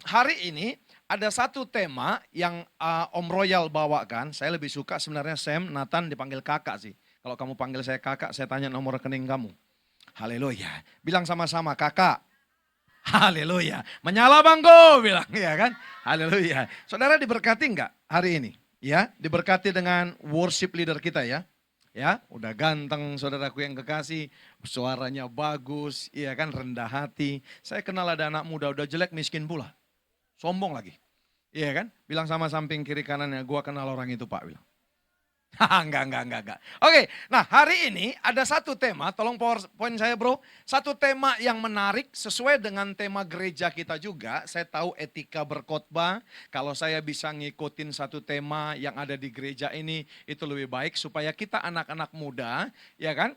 Hari ini ada satu tema yang Om Royal bawakan. Saya lebih suka sebenarnya Sam, Nathan dipanggil kakak sih. Kalau kamu panggil saya kakak, saya tanya nomor rekening kamu. Haleluya. Bilang sama-sama kakak. Haleluya. Menyala bangku bilang ya kan. Haleluya. Saudara diberkati enggak hari ini? Ya, diberkati dengan worship leader kita ya. Ya, udah ganteng saudaraku yang kekasih, suaranya bagus, iya kan, rendah hati. Saya kenal ada anak muda udah jelek miskin pula. Sombong lagi. Iya kan? Bilang sama samping kiri kanannya, gua kenal orang itu Pak bilang. Enggak. Oke, nah hari ini ada satu tema, tolong PowerPoint saya bro. Satu tema yang menarik sesuai dengan tema gereja kita juga. Saya tahu etika berkhotbah, kalau saya bisa ngikutin satu tema yang ada di gereja ini, itu lebih baik supaya kita anak-anak muda, ya kan,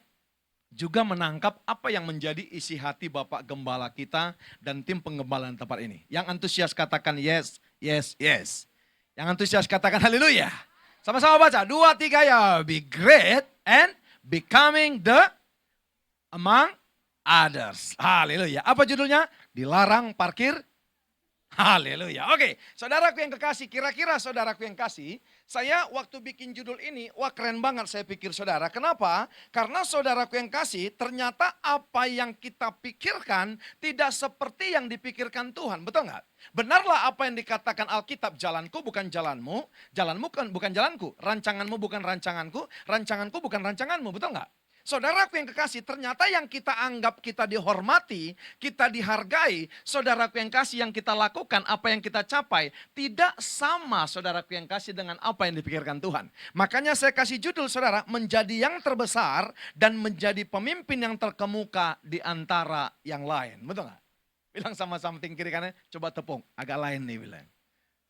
juga menangkap apa yang menjadi isi hati Bapak Gembala kita dan tim penggembalaan tempat ini. Yang antusias katakan yes, yes, yes. Yang antusias katakan haleluya. Sama-sama baca, 2, 3 ya. Be great and becoming the among others. Haleluya. Apa judulnya? Dilarang parkir. Haleluya. Oke, saudaraku yang kekasih, kira-kira saudaraku yang kasih, saya waktu bikin judul ini, wah keren banget saya pikir saudara. Kenapa? Karena saudaraku yang kasih, ternyata apa yang kita pikirkan tidak seperti yang dipikirkan Tuhan. Betul nggak? Benarlah apa yang dikatakan Alkitab, jalanku bukan jalanmu, jalanmu bukan jalanku, rancanganmu bukan rancanganku, rancanganku bukan rancanganmu. Betul nggak? Saudaraku yang kekasih, ternyata yang kita anggap kita dihormati, kita dihargai, saudaraku yang kasih yang kita lakukan, apa yang kita capai, tidak sama saudaraku yang kasih dengan apa yang dipikirkan Tuhan. Makanya saya kasih judul saudara, menjadi yang terbesar dan menjadi pemimpin yang terkemuka di antara yang lain. Betul gak? Bilang sama samping kiri kanan, coba tepung, agak lain nih bilang.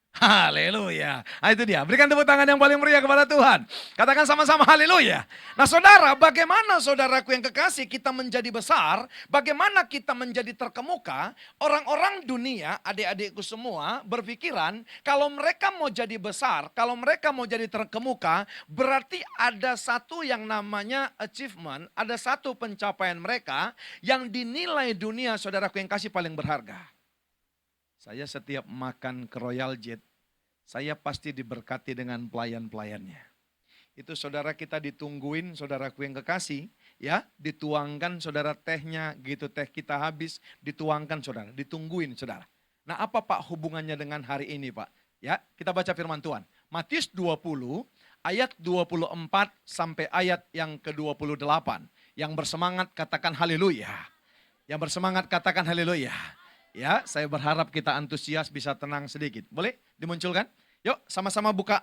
Haleluya. Nah itu dia, berikan tepuk tangan yang paling meriah kepada Tuhan. Katakan sama-sama haleluya. Nah saudara, bagaimana saudaraku yang kekasih kita menjadi besar, bagaimana kita menjadi terkemuka, orang-orang dunia, adik-adikku semua berpikiran kalau mereka mau jadi besar, kalau mereka mau jadi terkemuka, berarti ada satu yang namanya achievement, ada satu pencapaian mereka yang dinilai dunia saudaraku yang kasih paling berharga. Saya setiap makan ke Royal Jet, saya pasti diberkati dengan pelayan-pelayannya. Itu saudara kita ditungguin, saudaraku yang kekasih, ya, dituangkan saudara tehnya, gitu teh kita habis, dituangkan saudara, ditungguin saudara. Nah apa Pak hubungannya dengan hari ini Pak? Ya, kita baca firman Tuhan. Matius 20 ayat 24 sampai ayat yang ke-28. Yang bersemangat katakan haleluya. Yang bersemangat katakan haleluya. Ya, saya berharap kita antusias bisa tenang sedikit. Boleh dimunculkan? Yuk sama-sama buka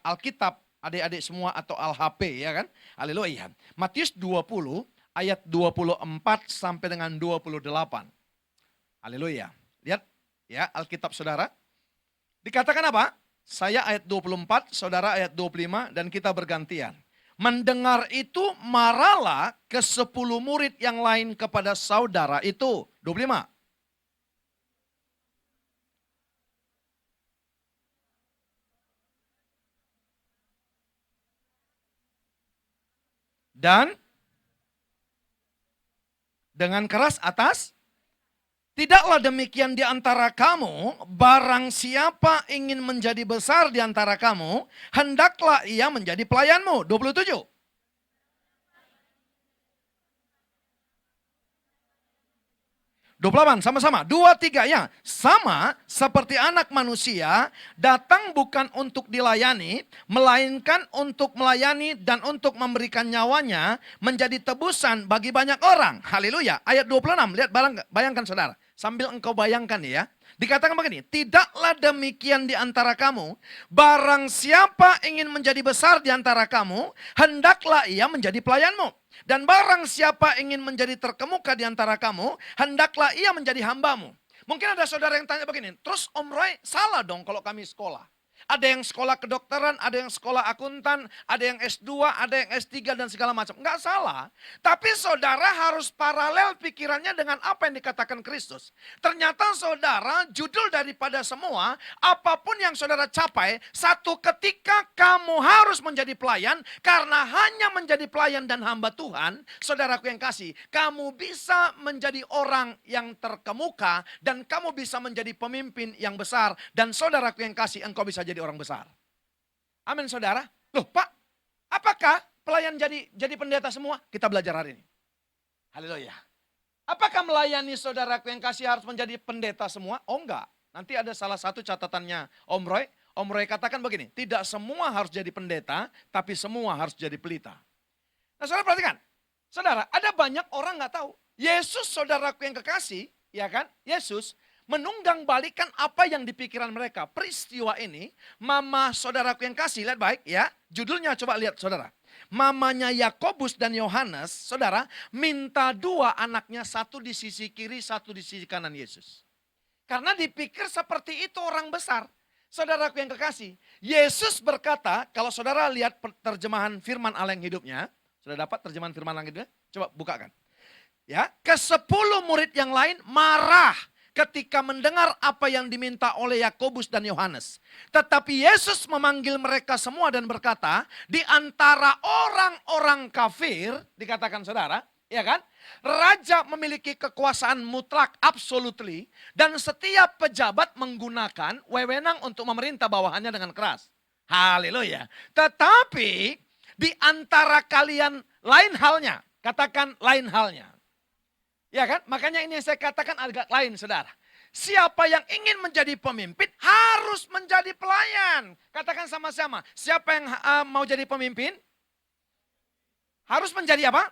Alkitab adik-adik semua atau Al-HP ya kan? Haleluya. Matius 20 ayat 24 sampai dengan 28. Haleluya. Lihat ya Alkitab saudara. Dikatakan apa? Saya ayat 24, saudara ayat 25 dan kita bergantian. Mendengar itu marahlah ke 10 murid yang lain kepada saudara itu. 25. Dan dengan keras atas, tidaklah demikian di antara kamu, barang siapa ingin menjadi besar di antara kamu, hendaklah ia menjadi pelayanmu. 27. 28, sama-sama. 2, 3 ya. Sama seperti anak manusia datang bukan untuk dilayani, melainkan untuk melayani dan untuk memberikan nyawanya menjadi tebusan bagi banyak orang. Haleluya. Ayat 26, lihat bayangkan saudara. Sambil engkau bayangkan ya. Dikatakan begini, tidaklah demikian di antara kamu, barang siapa ingin menjadi besar di antara kamu, hendaklah ia menjadi pelayanmu. Dan barang siapa ingin menjadi terkemuka di antara kamu, hendaklah ia menjadi hambamu. Mungkin ada saudara yang tanya begini, terus Om Roy salah dong kalau kami sekolah. Ada yang sekolah kedokteran, ada yang sekolah akuntan, ada yang S2, ada yang S3 dan segala macam. Enggak salah. Tapi saudara harus paralel pikirannya dengan apa yang dikatakan Kristus. Ternyata saudara, judul daripada semua, apapun yang saudara capai, satu ketika kamu harus menjadi pelayan, karena hanya menjadi pelayan dan hamba Tuhan, saudaraku yang kasih, kamu bisa menjadi orang yang terkemuka, dan kamu bisa menjadi pemimpin yang besar, dan saudaraku yang kasih, engkau bisa jadi orang besar. Amin saudara. Loh Pak, apakah pelayan jadi pendeta semua? Kita belajar hari ini. Haleluya. Apakah melayani saudaraku yang kasih harus menjadi pendeta semua? Oh enggak. Nanti ada salah satu catatannya Om Roy. Om Roy katakan begini, tidak semua harus jadi pendeta, tapi semua harus jadi pelita. Nah saudara perhatikan. Saudara, ada banyak orang nggak tahu. Yesus saudaraku yang kekasih, ya kan? Yesus menunggang balikan apa yang di pikiran mereka. Peristiwa ini, mama saudaraku yang kasih, lihat baik ya. Judulnya coba lihat saudara. Mamanya Yakobus dan Yohanes, saudara, minta dua anaknya, satu di sisi kiri, satu di sisi kanan Yesus. Karena dipikir seperti itu orang besar. Saudaraku yang kekasih, Yesus berkata, kalau saudara lihat terjemahan firman Allah yang hidupnya, sudah dapat terjemahan firman Allah yang hidupnya? Coba bukakan. Ya, ke-10 murid yang lain marah ketika mendengar apa yang diminta oleh Yakobus dan Yohanes. Tetapi Yesus memanggil mereka semua dan berkata, di antara orang-orang kafir, dikatakan saudara, ya kan? Raja memiliki kekuasaan mutlak, absolutely, dan setiap pejabat menggunakan wewenang untuk memerintah bawahannya dengan keras. Haleluya. Tetapi di antara kalian lain halnya, katakan lain halnya. Ya kan? Makanya ini yang saya katakan agak lain saudara. Siapa yang ingin menjadi pemimpin harus menjadi pelayan. Katakan sama-sama. Siapa yang mau jadi pemimpin? Harus menjadi apa?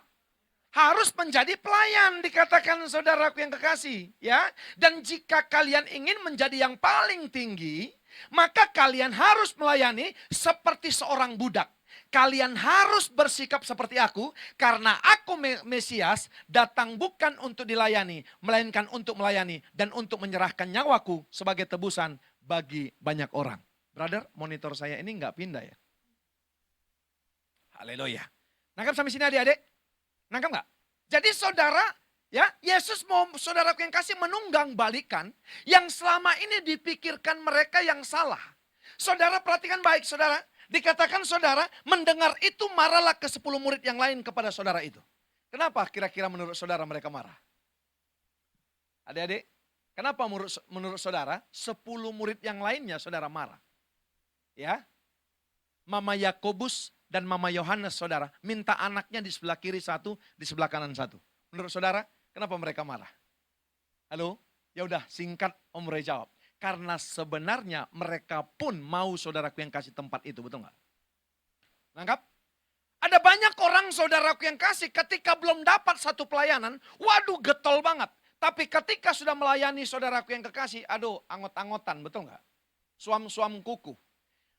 Harus menjadi pelayan, dikatakan saudaraku yang kekasih. Ya. Dan jika kalian ingin menjadi yang paling tinggi, maka kalian harus melayani seperti seorang budak. Kalian harus bersikap seperti aku, karena aku Mesias datang bukan untuk dilayani, melainkan untuk melayani dan untuk menyerahkan nyawaku sebagai tebusan bagi banyak orang. Brother, monitor saya ini nggak pindah ya? Haleluya. Nangkap sampai sini adik-adik? Nangkap nggak? Jadi saudara, ya Yesus mau saudaraku yang kasih menunggang balikan yang selama ini dipikirkan mereka yang salah. Saudara perhatikan baik saudara. Dikatakan saudara, mendengar itu marahlah ke-10 murid yang lain kepada saudara itu. Kenapa kira-kira menurut saudara mereka marah? Adik-adik, kenapa menurut saudara 10 murid yang lainnya saudara marah? Ya, Mama Yakobus dan Mama Yohanes saudara, minta anaknya di sebelah kiri satu, di sebelah kanan satu. Menurut saudara, kenapa mereka marah? Halo? Ya udah, singkat Om Roy jawab. Karena sebenarnya mereka pun mau saudaraku yang kasih tempat itu, betul nggak? Nangkap? Ada banyak orang saudaraku yang kasih ketika belum dapat satu pelayanan, waduh getol banget. Tapi ketika sudah melayani saudaraku yang kekasih, aduh angot-angotan, betul nggak? Suam-suam kuku.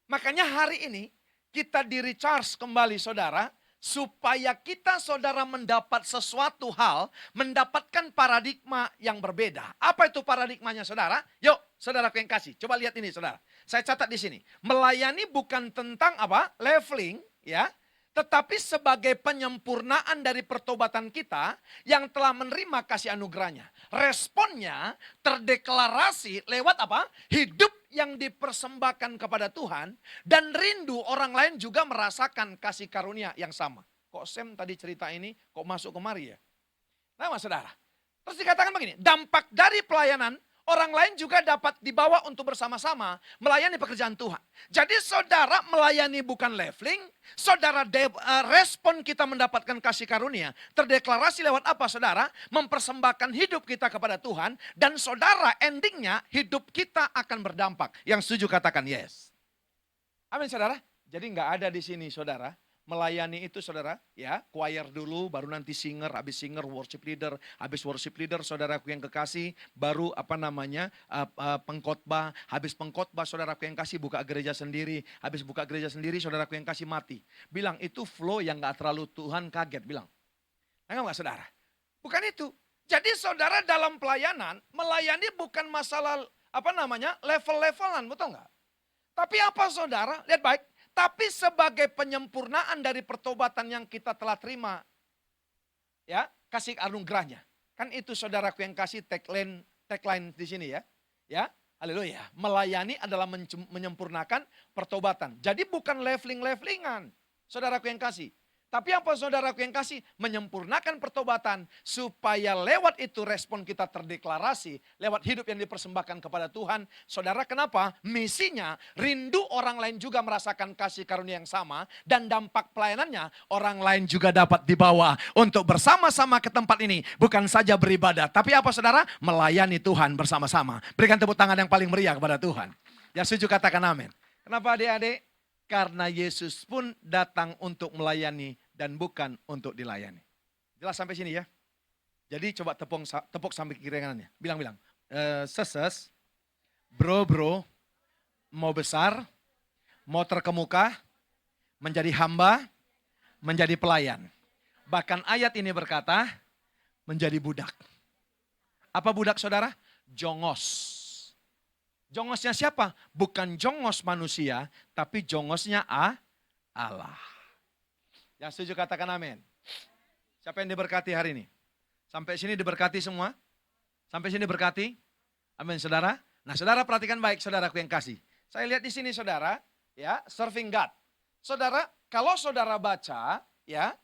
Makanya hari ini kita di-recharge kembali saudara, supaya kita saudara mendapat sesuatu hal, mendapatkan paradigma yang berbeda. Apa itu paradigmanya saudara? Yuk saudaraku yang kasih, coba lihat ini saudara. Saya catat di sini. Melayani bukan tentang apa? Leveling, ya. Tetapi sebagai penyempurnaan dari pertobatan kita yang telah menerima kasih anugerahnya. Responnya terdeklarasi lewat apa? Hidup yang dipersembahkan kepada Tuhan dan rindu orang lain juga merasakan kasih karunia yang sama. Kok Sam tadi cerita ini kok masuk kemari ya? Nah saudara. Terus dikatakan begini, dampak dari pelayanan orang lain juga dapat dibawa untuk bersama-sama melayani pekerjaan Tuhan. Jadi saudara melayani bukan leveling, saudara respon kita mendapatkan kasih karunia. Terdeklarasi lewat apa saudara? Mempersembahkan hidup kita kepada Tuhan. Dan saudara endingnya hidup kita akan berdampak. Yang setuju katakan yes. Amin saudara. Jadi nggak ada di sini saudara. Melayani itu saudara, ya choir dulu, baru nanti singer, habis singer worship leader, habis worship leader saudaraku yang kekasih, baru pengkhotbah, habis pengkhotbah saudaraku yang kasih buka gereja sendiri, habis buka gereja sendiri saudaraku yang kasih mati. Bilang itu flow yang gak terlalu Tuhan kaget, bilang. Enggak saudara? Bukan itu. Jadi saudara dalam pelayanan, melayani bukan masalah level-levelan, betul nggak? Tapi apa saudara? Lihat baik. Tapi sebagai penyempurnaan dari pertobatan yang kita telah terima. Ya, kasih anugerahnya. Kan itu saudaraku yang kasih tagline di sini ya. Ya, haleluya. Melayani adalah menyempurnakan pertobatan. Jadi bukan leveling-levelingan. Saudaraku yang kasih. Tapi apa saudaraku yang kasih? Menyempurnakan pertobatan. Supaya lewat itu respon kita terdeklarasi. Lewat hidup yang dipersembahkan kepada Tuhan. Saudara kenapa? Misinya rindu orang lain juga merasakan kasih karunia yang sama. Dan dampak pelayanannya orang lain juga dapat dibawa. Untuk bersama-sama ke tempat ini. Bukan saja beribadah. Tapi apa saudara? Melayani Tuhan bersama-sama. Berikan tepuk tangan yang paling meriah kepada Tuhan. Yang setuju katakan amin. Kenapa adik-adik? Karena Yesus pun datang untuk melayani dan bukan untuk dilayani. Jelas sampai sini ya? Jadi coba tepuk sampai kiri kanannya. Bilang-bilang. Seses, bro, mau besar, mau terkemuka, menjadi hamba, menjadi pelayan. Bahkan ayat ini berkata, menjadi budak. Apa budak saudara? Jongos. Jongosnya siapa? Bukan jongos manusia, tapi jongosnya Allah. Yang setuju katakan amin. Siapa yang diberkati hari ini? Sampai sini diberkati semua? Sampai sini diberkati? Amin saudara. Nah saudara perhatikan baik saudaraku yang kasih. Saya lihat di sini saudara, ya, serving God. Saudara, kalau saudara baca, ya,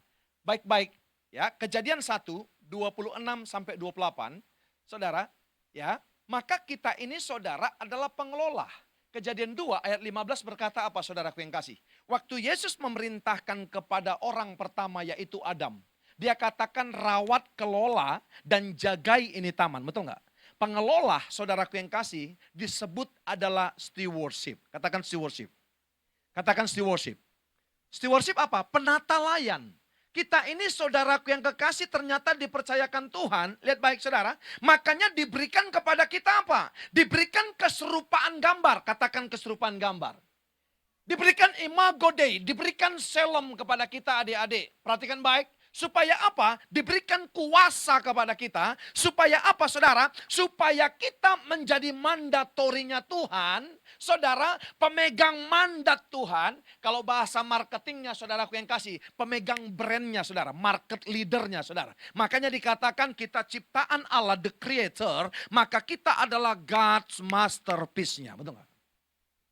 baik-baik, ya, Kejadian 1, 26 sampai 28, saudara, ya, maka kita ini saudara adalah pengelola. Kejadian 2 ayat 15 berkata apa saudaraku yang kasih? Waktu Yesus memerintahkan kepada orang pertama yaitu Adam. Dia katakan rawat, kelola, dan jagai ini taman. Betul nggak? Pengelola saudaraku yang kasih disebut adalah stewardship. Katakan stewardship. Katakan stewardship. Stewardship apa? Penata layan. Kita ini saudaraku yang kekasih ternyata dipercayakan Tuhan. Lihat baik saudara. Makanya diberikan kepada kita apa? Diberikan keserupaan gambar. Katakan keserupaan gambar. Diberikan imago Dei. Diberikan shalom kepada kita adik-adik. Perhatikan baik. Supaya apa? Diberikan kuasa kepada kita. Supaya apa saudara? Supaya kita menjadi mandatorinya Tuhan. Saudara, pemegang mandat Tuhan. Kalau bahasa marketingnya saudaraku yang kasih. Pemegang brandnya saudara. Market leadernya saudara. Makanya dikatakan kita ciptaan Allah, the creator. Maka kita adalah God's masterpiece-nya. Betul nggak?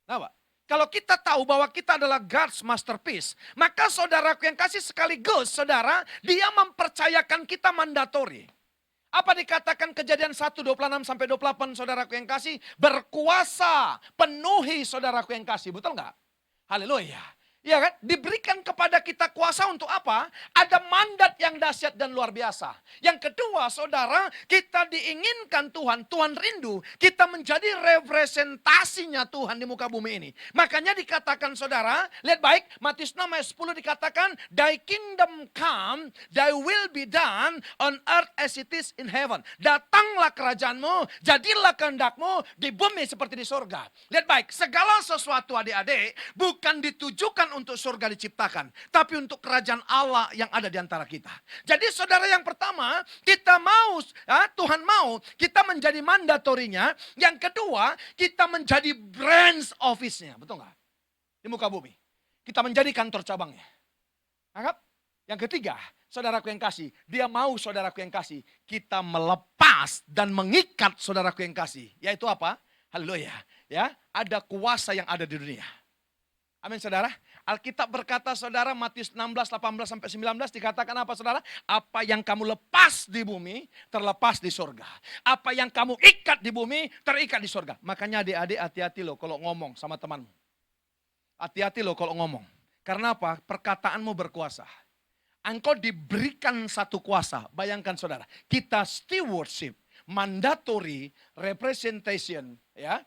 Nah, Pak. Kalau kita tahu bahwa kita adalah God's masterpiece, maka saudaraku yang kasih sekaligus, saudara, dia mempercayakan kita mandatori. Apa dikatakan Kejadian 1, 26 sampai 28, saudaraku yang kasih? Berkuasa, penuhi saudaraku yang kasih, betul nggak? Haleluya. Ya kan? Diberikan kepada kita kuasa untuk apa? Ada mandat yang dahsyat dan luar biasa. Yang kedua, saudara, kita diinginkan Tuhan, Tuhan rindu, kita menjadi representasinya Tuhan di muka bumi ini. Makanya dikatakan saudara, lihat baik, Matius 6 ayat 10 dikatakan, Thy kingdom come, thy will be done on earth as it is in heaven. Datanglah kerajaanmu, jadilah kehendakmu di bumi seperti di surga. Lihat baik, segala sesuatu adik-adik bukan ditujukan untuk surga diciptakan, tapi untuk kerajaan Allah yang ada di antara kita. Jadi saudara yang pertama, kita mau, Tuhan mau kita menjadi mandatorinya. Yang kedua, kita menjadi branch office-nya, betul nggak? Di muka bumi. Kita menjadi kantor cabangnya. Anggap? Yang ketiga, saudaraku yang kasih, dia mau saudaraku yang kasih, kita melepas dan mengikat saudaraku yang kasih. Yaitu apa? Haleluya. Ya, ada kuasa yang ada di dunia. Amin saudara. Alkitab berkata saudara Matius 16, 18 sampai 19 dikatakan apa saudara? Apa yang kamu lepas di bumi terlepas di surga. Apa yang kamu ikat di bumi terikat di surga. Makanya adik-adik hati-hati loh kalau ngomong sama temanmu. Hati-hati loh kalau ngomong. Karena apa? Perkataanmu berkuasa. Engkau diberikan satu kuasa. Bayangkan saudara. Kita stewardship, mandatory representation, ya.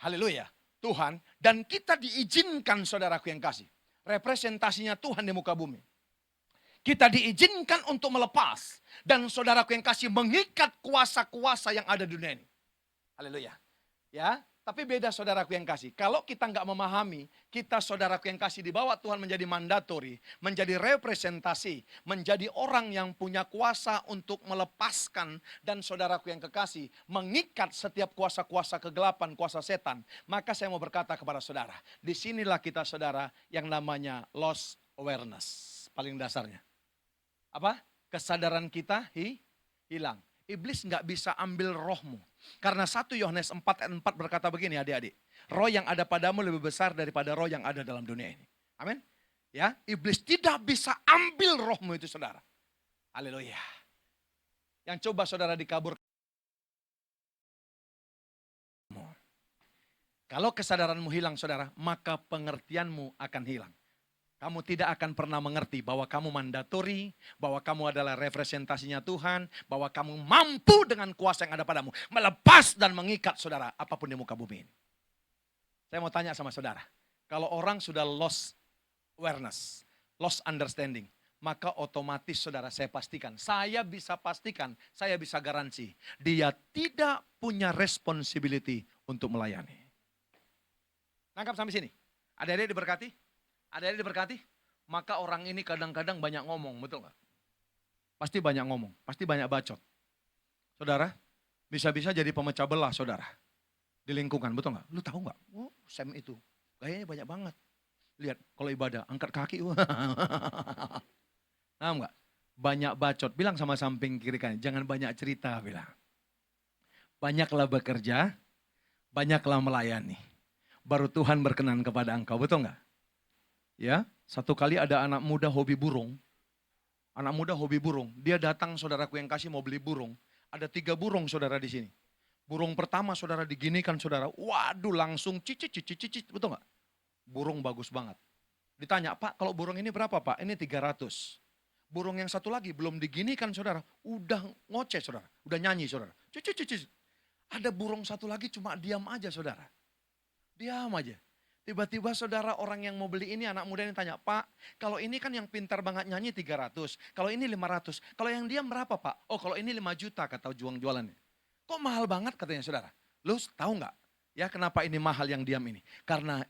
Haleluya. Tuhan, dan kita diizinkan saudaraku yang kasih. Representasinya Tuhan di muka bumi. Kita diizinkan untuk melepas. Dan saudaraku yang kasih mengikat kuasa-kuasa yang ada di dunia ini. Haleluya. Ya, Tapi beda saudaraku yang kasih. Kalau kita nggak memahami, kita saudaraku yang kasih dibawa Tuhan menjadi mandatori, menjadi representasi, menjadi orang yang punya kuasa untuk melepaskan dan saudaraku yang kekasih, mengikat setiap kuasa-kuasa kegelapan, kuasa setan. Maka saya mau berkata kepada saudara, disinilah kita saudara yang namanya lost awareness. Paling dasarnya. Apa? Kesadaran kita hilang. Iblis nggak bisa ambil rohmu. Karena 1 Yohanes 4 ayat 4 berkata begini adik-adik. Roh yang ada padamu lebih besar daripada roh yang ada dalam dunia ini. Amin. Ya, iblis tidak bisa ambil rohmu itu saudara. Haleluya. Yang coba saudara dikabur. Kalau kesadaranmu hilang saudara, maka pengertianmu akan hilang. Kamu tidak akan pernah mengerti bahwa kamu mandatori, bahwa kamu adalah representasinya Tuhan, bahwa kamu mampu dengan kuasa yang ada padamu melepas dan mengikat saudara apapun di muka bumi ini. Saya mau tanya sama saudara, kalau orang sudah lost awareness, lost understanding, maka otomatis saudara saya pastikan, saya bisa garansi, dia tidak punya responsibility untuk melayani. Nangkap sampai sini? Adik-adik diberkati? Adik-adik diberkati? Maka orang ini kadang-kadang banyak ngomong, betul nggak? Pasti banyak ngomong, pasti banyak bacot. Saudara, bisa-bisa jadi pemecah belah saudara. Di lingkungan, betul nggak? Lu tahu nggak? Oh, Sam itu, gayanya banyak banget. Lihat, kalau ibadah, angkat kaki. Tahu nggak? Banyak bacot, bilang sama samping kiri kanan, jangan banyak cerita, bilang. Banyaklah bekerja, banyaklah melayani. Baru Tuhan berkenan kepada engkau, betul nggak? Ya, satu kali ada anak muda hobi burung. Anak muda hobi burung. Dia datang saudaraku yang kasih mau beli burung. Ada 3 burung saudara di sini. Burung pertama saudara diginikan saudara. Waduh langsung cicit. Betul nggak? Burung bagus banget. Ditanya, Pak kalau burung ini berapa Pak? Ini 300. Burung yang satu lagi belum diginikan saudara. Udah ngoceh saudara. Udah nyanyi saudara. Cicit. Ada burung satu lagi cuma diam aja saudara. Diam aja. Tiba-tiba saudara orang yang mau beli ini anak muda ini tanya, Pak kalau ini kan yang pintar banget nyanyi 300, kalau ini 500, kalau yang diam berapa Pak? Oh kalau ini 5 juta kata jualannya. Kok mahal banget katanya saudara? Lu tahu nggak ya kenapa ini mahal yang diam ini? Karena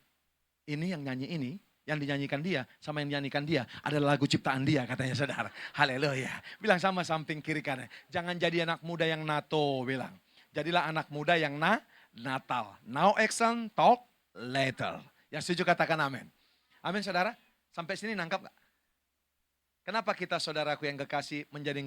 ini yang nyanyi ini, yang dinyanyikan dia sama yang dinyanyikan dia adalah lagu ciptaan dia katanya saudara. Haleluya. Bilang sama samping kiri kanan, jangan jadi anak muda yang NATO bilang. Jadilah anak muda yang Natal. Now action, talk later. Yang setuju katakan amin. Amin saudara. Sampai sini nangkap gak? Kenapa kita saudaraku yang kekasih menjadi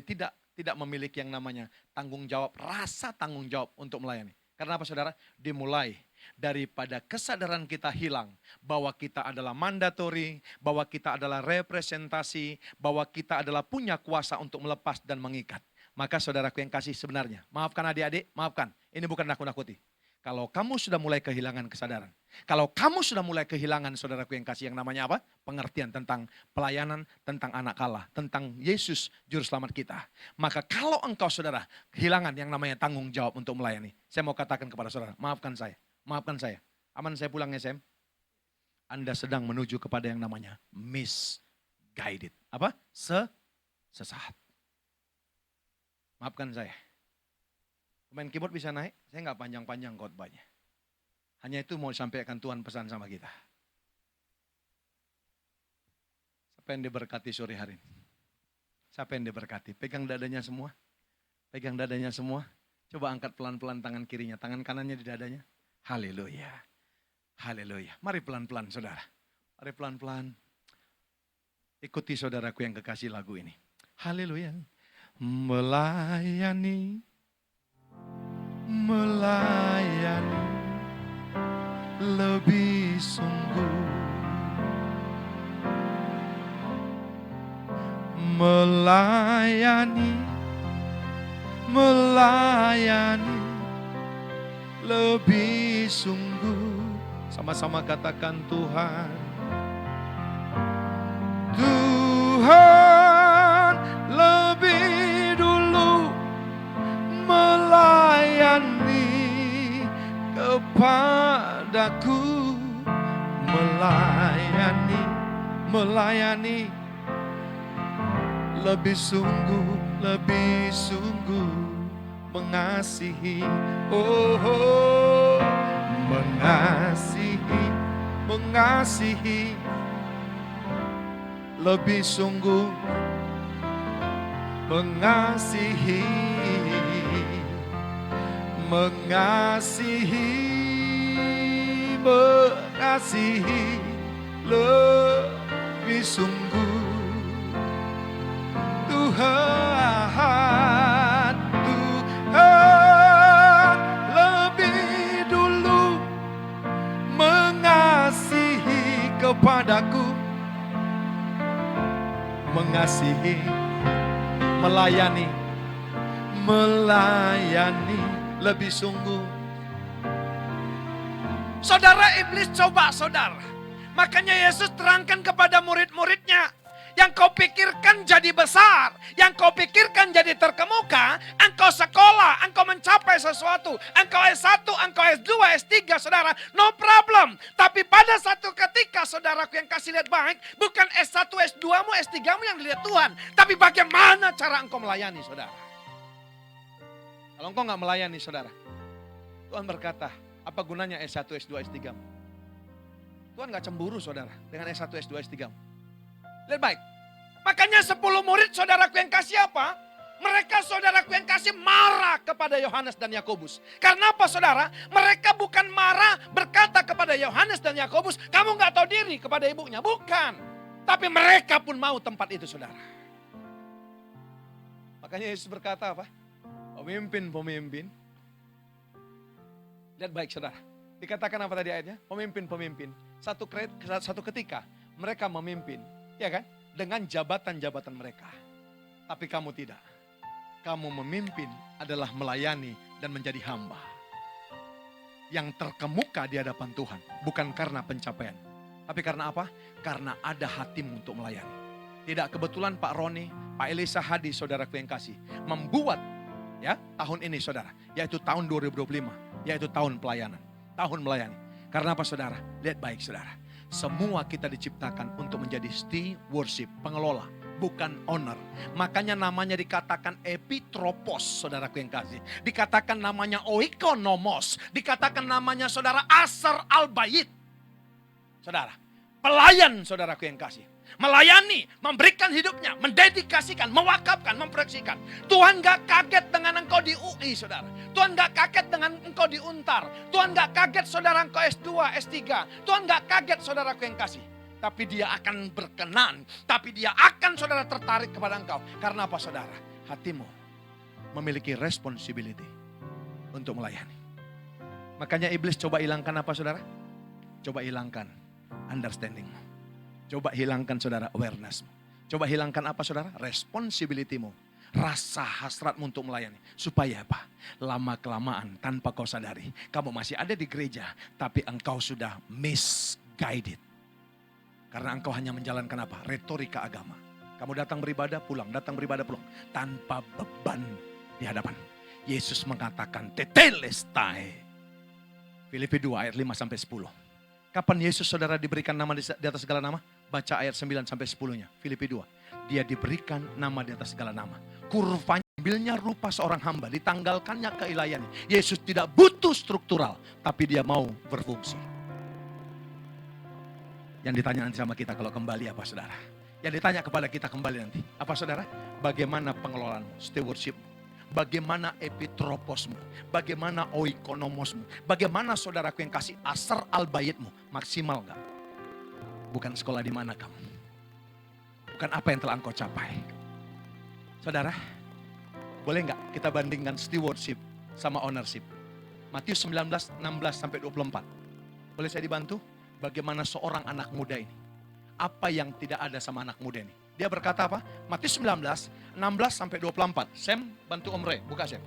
tidak memiliki yang namanya tanggung jawab, rasa tanggung jawab untuk melayani. Karena apa saudara? Dimulai daripada kesadaran kita hilang bahwa kita adalah mandatori, bahwa kita adalah representasi, bahwa kita adalah punya kuasa untuk melepas dan mengikat. Maka saudaraku yang kasih sebenarnya, maafkan adik-adik, maafkan. Ini bukan nakut-nakuti. Kalau kamu sudah mulai kehilangan kesadaran, kalau kamu sudah mulai kehilangan saudaraku yang kasih yang namanya apa? Pengertian tentang pelayanan, tentang anak Allah, tentang Yesus Juru Selamat kita. Maka kalau engkau saudara kehilangan yang namanya tanggung jawab untuk melayani, saya mau katakan kepada saudara, maafkan saya. Aman saya pulang ya Sam? Anda sedang menuju kepada yang namanya misguided. Apa? Sesat. Maafkan saya. Pemain keyboard bisa naik, saya nggak panjang-panjang khotbahnya. Hanya itu mau disampaikan Tuhan pesan sama kita. Siapa yang diberkati sore hari ini? Siapa yang diberkati? Pegang dadanya semua. Pegang dadanya semua. Coba angkat pelan-pelan tangan kirinya, tangan kanannya di dadanya. Haleluya. Haleluya. Mari pelan-pelan saudara. Mari pelan-pelan. Ikuti saudaraku yang kekasih lagu ini. Haleluya. Melayani lebih sungguh, melayani lebih sungguh. Sama-sama katakan Tuhan lebih dulu melayani kepadaku, melayani lebih sungguh mengasihi, oh, mengasihi, mengasihi, lebih sungguh mengasihi, mengasihi, mengasihi, lebih sungguh. Tuhan, Tuhan lebih dulu mengasihi kepadaku, mengasihi, melayani, melayani lebih sungguh. Saudara, iblis coba saudara. Makanya Yesus terangkan kepada murid-muridnya, yang kau pikirkan jadi besar, yang kau pikirkan jadi terkemuka, engkau sekolah, engkau mencapai sesuatu, engkau S1, engkau S2, S3, saudara, no problem. Tapi pada satu ketika, saudaraku yang kasih lihat baik, bukan S1, S2mu, S3mu yang dilihat Tuhan, tapi bagaimana cara engkau melayani, saudara. Kalau engkau nggak melayani, saudara, Tuhan berkata, apa gunanya S1, S2, S3mu? Tuhan nggak cemburu, saudara, dengan S1, S2, S3mu. Lihat baik. Makanya 10 murid saudaraku yang kasih apa? Mereka saudaraku yang kasih marah kepada Yohanes dan Yakobus. Karena apa saudara? Mereka bukan marah berkata kepada Yohanes dan Yakobus, kamu gak tahu diri kepada ibunya. Bukan. Tapi mereka pun mau tempat itu saudara. Makanya Yesus berkata apa? Pemimpin-pemimpin. Lihat baik saudara. Dikatakan apa tadi ayatnya? Pemimpin-pemimpin. Satu ketika mereka memimpin. Ya kan? Dengan jabatan-jabatan mereka. Tapi kamu tidak. Kamu memimpin adalah melayani dan menjadi hamba. Yang terkemuka di hadapan Tuhan. Bukan karena pencapaian. Tapi karena apa? Karena ada hatimu untuk melayani. Tidak kebetulan Pak Roni, Pak Elisa Hadi, saudaraku yang kasih. Membuat ya tahun ini saudara. Yaitu tahun 2025. Yaitu tahun pelayanan. Tahun melayani. Karena apa saudara? Lihat baik saudara. Semua kita diciptakan untuk menjadi stewardship, pengelola, bukan owner. Makanya namanya dikatakan epitropos, saudaraku yang kasih. Dikatakan namanya oikonomos. Dikatakan namanya saudara asar al-bayit. Saudara, pelayan saudaraku yang kasih. Melayani, memberikan hidupnya, mendedikasikan, mewakafkan, memproyeksikan. Tuhan gak kaget dengan engkau di UI, saudara. Tuhan gak kaget dengan engkau di Untar. Tuhan gak kaget saudara engkau S2, S3. Tuhan gak kaget saudaraku yang kasih. Tapi dia akan berkenan. Tapi dia akan saudara tertarik kepada engkau. Karena apa saudara? Hatimu memiliki responsibility untuk melayani. Makanya iblis coba hilangkan apa saudara? Coba hilangkan understandingmu. Coba hilangkan saudara awarenessmu. Coba hilangkan apa saudara? Responsibilitymu. Rasa hasratmu untuk melayani. Supaya apa? Lama-kelamaan tanpa kau sadari. Kamu masih ada di gereja. Tapi engkau sudah misguided. Karena engkau hanya menjalankan apa? Retorika agama. Kamu datang beribadah pulang. Datang beribadah pulang. Tanpa beban di hadapan. Yesus mengatakan tetelestai. Filipi 2 ayat 5-10. Kapan Yesus saudara diberikan nama di atas segala nama? Baca ayat 9-10-nya. Filipi 2. Dia diberikan nama di atas segala nama. Kurvanya ambilnya rupa seorang hamba. Ditanggalkannya keilahiannya. Yesus tidak butuh struktural. Tapi dia mau berfungsi. Yang ditanya nanti sama kita kalau kembali apa saudara? Yang ditanya kepada kita kembali nanti. Apa saudara? Bagaimana pengelolaanmu? Stewardship. Bagaimana epitroposmu, bagaimana oikonomosmu, bagaimana saudaraku yang kasih asar al-bayitmu, maksimal gak? Bukan sekolah di mana kamu, bukan apa yang telah engkau capai. Saudara, boleh gak kita bandingkan stewardship sama ownership? Matius 19, 16-24. Boleh saya dibantu? Bagaimana seorang anak muda ini, apa yang tidak ada sama anak muda ini? Dia berkata apa? Matius 19, 16-24. Sam, bantu Om Roy, buka Sam.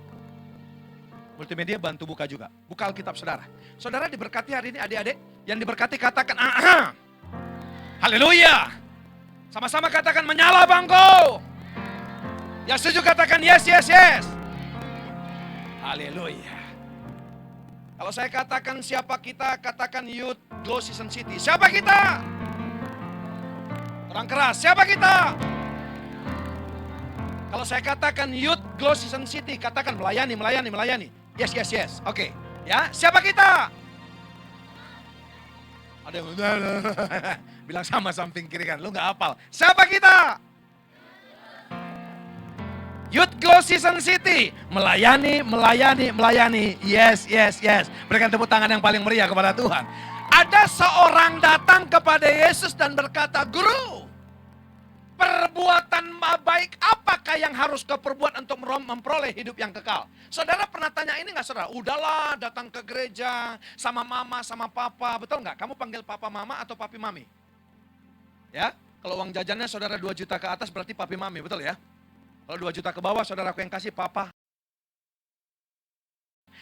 Multimedia bantu buka juga. Buka Alkitab saudara. Saudara diberkati hari ini adik-adik. Yang diberkati katakan aha. Haleluya. Sama-sama katakan menyala bangko. Yang setuju katakan yes, yes, yes. Haleluya. Kalau saya katakan siapa kita, katakan Youth Glow Season City. Siapa kita? Orang keras, siapa kita? Kalau saya katakan Youth Glow Season City, katakan melayani, melayani, melayani. Yes, yes, yes. Oke. Ya, siapa kita? Ada yang bilang sama samping kiri kan, lu nggak hafal. Siapa kita? Youth Glow Season City, melayani, melayani, melayani. Yes, yes, yes. Berikan tepuk tangan yang paling meriah kepada Tuhan. Ada seorang datang kepada Yesus dan berkata, Guru, perbuatan baik apakah yang harus kau perbuat untuk memperoleh hidup yang kekal? Saudara pernah tanya ini nggak saudara? Udahlah datang ke gereja sama mama, sama papa. Betul nggak? Kamu panggil papa mama atau papi mami? Ya, kalau uang jajannya saudara 2 juta ke atas berarti papi mami, betul ya? Kalau 2 juta ke bawah saudaraku yang kasih papa.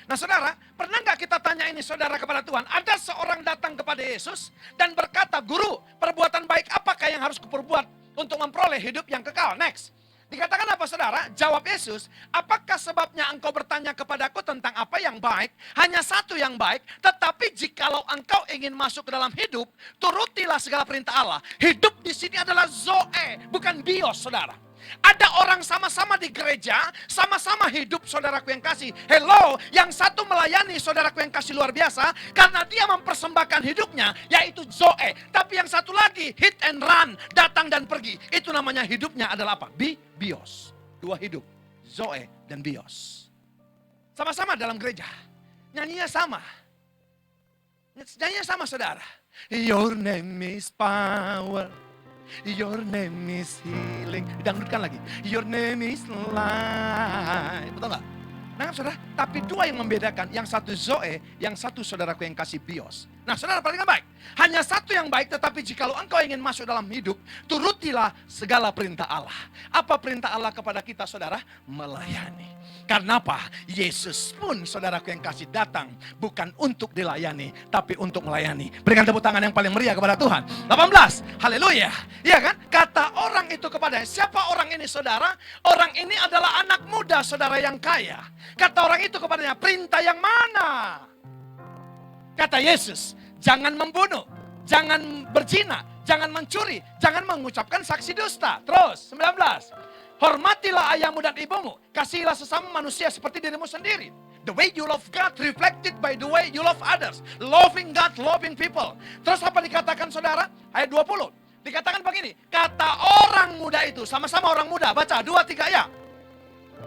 Nah saudara, pernah nggak kita tanya ini saudara kepada Tuhan? Ada seorang datang kepada Yesus dan berkata, Guru, perbuatan baik apakah yang harus kuperbuat untuk memperoleh hidup yang kekal? Next. Dikatakan apa saudara? Jawab Yesus, apakah sebabnya engkau bertanya kepadaku tentang apa yang baik? Hanya satu yang baik, tetapi jikalau engkau ingin masuk ke dalam hidup, turutilah segala perintah Allah. Hidup di sini adalah zoe, bukan bios saudara. Ada orang sama-sama di gereja, sama-sama hidup saudaraku yang kasih. Hello, yang satu melayani saudaraku yang kasih luar biasa, karena dia mempersembahkan hidupnya, yaitu Zoe. Tapi yang satu lagi, hit and run, datang dan pergi. Itu namanya hidupnya adalah apa? Bios. 2 hidup, Zoe dan Bios. Sama-sama dalam gereja, nyanyinya sama. Nyanyinya sama saudara. Your name is power. Your name is healing. Dangdutkan lagi. Your name is life. Betul gak? Nah saudara, tapi 2 yang membedakan. Yang satu Zoe, yang satu saudaraku yang kasih Bios. Nah saudara perhatikan baik. Hanya satu yang baik, tetapi jikalau engkau ingin masuk dalam hidup, turutilah segala perintah Allah. Apa perintah Allah kepada kita saudara? Melayani. Karena apa? Yesus pun saudaraku yang kasih datang bukan untuk dilayani, tapi untuk melayani. Berikan tepuk tangan yang paling meriah kepada Tuhan. 18, haleluya. Iya kan? Kata orang itu kepadanya, siapa orang ini saudara? Orang ini adalah anak muda saudara yang kaya. Kata orang itu kepadanya, perintah yang mana? Kata Yesus, jangan membunuh, jangan berzina, jangan mencuri, jangan mengucapkan saksi dusta. Terus, 19. Hormatilah ayahmu dan ibumu. Kasihilah sesama manusia seperti dirimu sendiri. The way you love God reflected by the way you love others. Loving God, loving people. Terus apa dikatakan saudara? Ayat 20. Dikatakan begini. Kata orang muda itu. Sama-sama orang muda. Baca 2, 3 ya.